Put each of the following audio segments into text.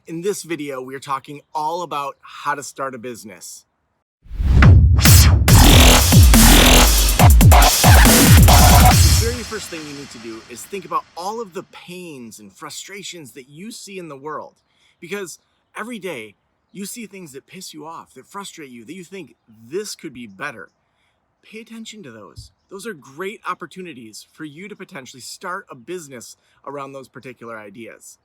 In this video, we are talking all about how to start a business. The very first thing you need to do is think about all of the pains and frustrations that you see in the world. Because every day you see things that piss you off, that frustrate you, that you think this could be better. Pay attention to those. Those are great opportunities for you to potentially start a business around those particular ideas.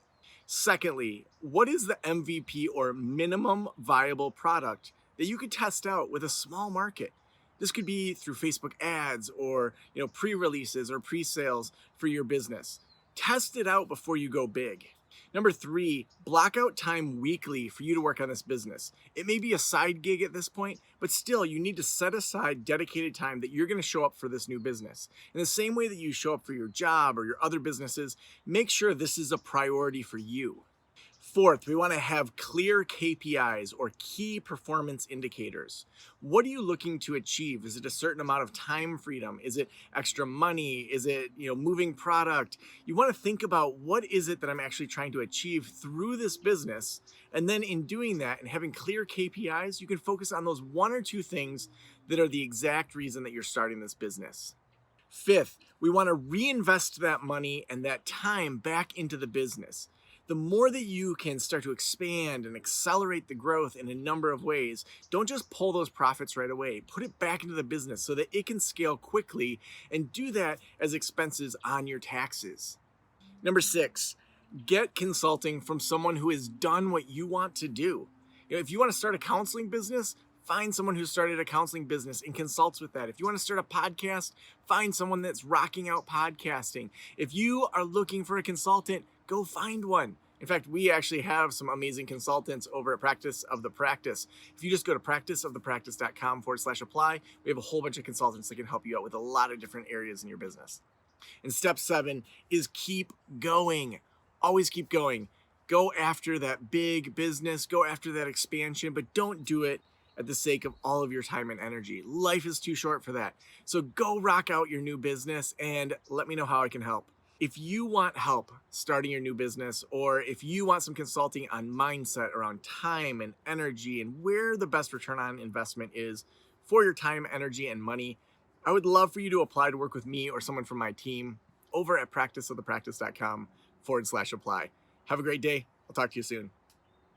Secondly, what is the MVP or minimum viable product that you could test out with a small market? This could be through Facebook ads or pre-releases or pre-sales for your business. Test it out before you go big. Number 3, block out time weekly for you to work on this business. It may be a side gig at this point, but still you need to set aside dedicated time that you're going to show up for this new business. In the same way that you show up for your job or your other businesses, make sure this is a priority for you. Fourth, we want to have clear KPIs or key performance indicators. What are you looking to achieve? Is it a certain amount of time freedom? Is it extra money? Is it, moving product? You want to think about what is it that I'm actually trying to achieve through this business. And then in doing that and having clear KPIs, you can focus on those 1 or 2 things that are the exact reason that you're starting this business. Fifth, we want to reinvest that money and that time back into the business. The more that you can start to expand and accelerate the growth in a number of ways, don't just pull those profits right away. Put it back into the business so that it can scale quickly, and do that as expenses on your taxes. Number 6, get consulting from someone who has done what you want to do. If you want to start a counseling business, find someone who started a counseling business and consults with that. If you want to start a podcast, find someone that's rocking out podcasting. If you are looking for a consultant, go find one. In fact, we actually have some amazing consultants over at Practice of the Practice. If you just go to practiceofthepractice.com/apply, we have a whole bunch of consultants that can help you out with a lot of different areas in your business. And step 7 is keep going. Always keep going. Go after that big business, go after that expansion, but don't do it at the sake of all of your time and energy. Life is too short for that. So go rock out your new business and let me know how I can help. If you want help starting your new business, or if you want some consulting on mindset around time and energy and where the best return on investment is for your time, energy, and money, I would love for you to apply to work with me or someone from my team over at practiceofthepractice.com/apply. Have a great day. I'll talk to you soon.